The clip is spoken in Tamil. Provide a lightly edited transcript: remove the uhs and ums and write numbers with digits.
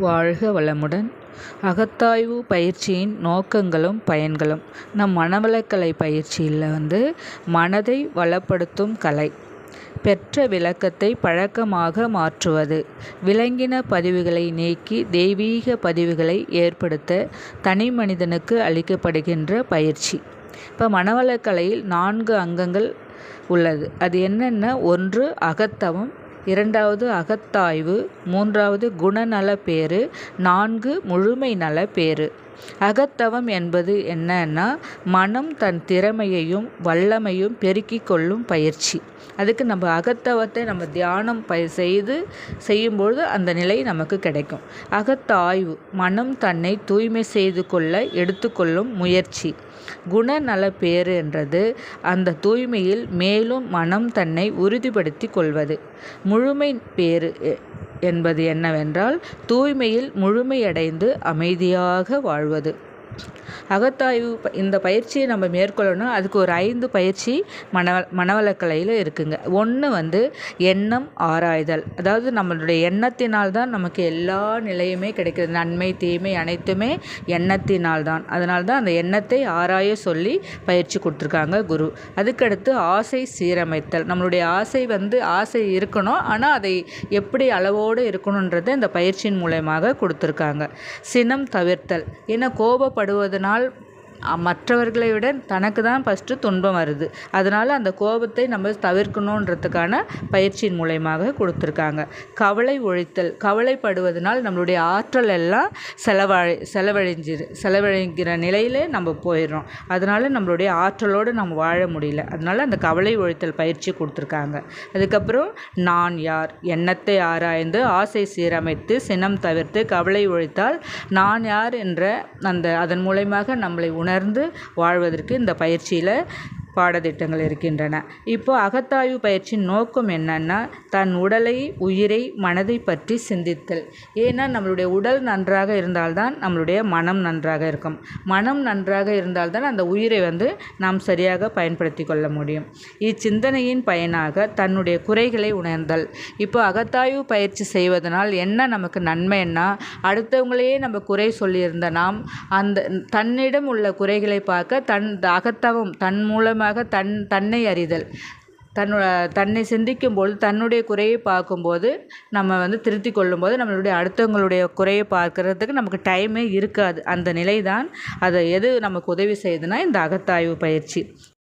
வாழ்க வளமுடன். அகத்தாய்வு பயிற்சியின் நோக்கங்களும் பயன்களும். நம் மனவளக்கலை பயிற்சியில் மனதை வளப்படுத்தும் கலை. பெற்ற விளக்கத்தை பழக்கமாக மாற்றுவது. விலங்கின பதிவுகளை நீக்கி தெய்வீக பதிவுகளை ஏற்படுத்த தனி மனிதனுக்கு அளிக்கப்படுகின்ற பயிற்சி. இப்போ மனவளக்கலையில் 4 அங்கங்கள் உள்ளது. அது என்னென்ன? 1 அகத்தவம், 2வது அகத்தாய்வு, 3வது குணநலப்பேறு, 4 முழுமை நலப்பேறு. அகத்தவம் என்பது என்னன்னா, மனம் தன் திறமையையும் வல்லமையும் பெருக்கிக் கொள்ளும் பயிற்சி. அதுக்கு நம்ம அகத்தவத்தை நம்ம தியானம் செய்யும்பொழுது அந்த நிலை நமக்கு கிடைக்கும். அகத்தாய்வு மனம் தன்னை தூய்மை செய்து கொள்ள எடுத்துக்கொள்ளும் முயற்சி. குணநலப்பேறு என்றது அந்த தூய்மையில் மேலும் மனம் தன்னை உறுதிப்படுத்தி கொள்வது. முழுமை பேறு என்பது என்னவென்றால், தூய்மையில் முழுமையடைந்து அமைதியாக வாழ்வது. அகத்தாய்வு இந்த பயிற்சியை நம்ம மேற்கொள்ளணும். அதுக்கு ஒரு 5 பயிற்சி மனவளக்கலையில் இருக்குங்க. 1 எண்ணம் ஆராய்தல். அதாவது நம்மளுடைய எண்ணத்தினால்தான் நமக்கு எல்லா நிலையுமே கிடைக்கிறது. நன்மை தீமை அனைத்துமே எண்ணத்தினால்தான். அதனால்தான் அந்த எண்ணத்தை ஆராய சொல்லி பயிற்சி கொடுத்துருக்காங்க குரு. அதுக்கடுத்து ஆசை சீரமைத்தல். நம்மளுடைய ஆசை இருக்கணும், ஆனால் அதை எப்படி அளவோடு இருக்கணுன்றதை இந்த பயிற்சியின் மூலமாக கொடுத்துருக்காங்க. சினம் தவிர்த்தல். ஏன்னா கோபப்படுவதனால் மற்றவர்களை விட தனக்கு தான் ஃபஸ்ட்டு துன்பம் வருது. அதனால் அந்த கோபத்தை நம்ம தவிர்க்கணுன்றதுக்கான பயிற்சியின் மூலமாக கொடுத்துருக்காங்க. கவலை ஒழித்தல். கவலைப்படுவதனால் நம்மளுடைய ஆற்றல் எல்லாம் செலவழிங்கிற நிலையில் நம்ம போயிடுறோம். அதனால் நம்மளுடைய ஆற்றலோடு நம்ம வாழ முடியல. அதனால் அந்த கவலை ஒழித்தல் பயிற்சி கொடுத்துருக்காங்க. அதுக்கப்புறம் நான் யார், எண்ணத்தை ஆராய்ந்து ஆசை சீரமைத்து சினம் தவிர்த்து கவலை ஒழித்தால் நான் யார் என்ற அதன் மூலமாக நம்மளை உணர்ந்து வாழ்வதற்கு இந்த பயிற்சியில் பாடத்திட்டங்கள் இருக்கின்றன. இப்போ அகத்தாய்வு பயிற்சியின் நோக்கம் என்னன்னா, தன் உடலை உயிரை மனதை பற்றி சிந்தித்தல். ஏன்னா நம்மளுடைய உடல் நன்றாக இருந்தால்தான் நம்மளுடைய மனம் நன்றாக இருக்கும். மனம் நன்றாக இருந்தால்தான் அந்த உயிரை நாம் சரியாக பயன்படுத்தி கொள்ள முடியும். இச்சிந்தனையின் பயனாக தன்னுடைய குறைகளை உணர்ந்தல். இப்போ அகத்தாய்வு பயிற்சி செய்வதனால் என்ன நமக்கு நன்மைன்னா, அடுத்தவங்களையே நம்ம குறை சொல்லியிருந்த நாம் அந்த தன்னிடம் உள்ள குறைகளை பார்க்க அகத்தவம் தன் மூலமாக தன்னை அறிதல். தன்னை சிந்திக்கும்போது தன்னுடைய குறையை பார்க்கும்போது நம்ம திருத்தி கொள்ளும்போது நம்மளுடைய அடுத்தவங்களுடைய குறையை பார்க்கறதுக்கு நமக்கு டைமே இருக்காது. அந்த நிலை தான் எது நமக்கு உதவி செய்யுதுன்னா இந்த அகத்தாய்வு பயிற்சி.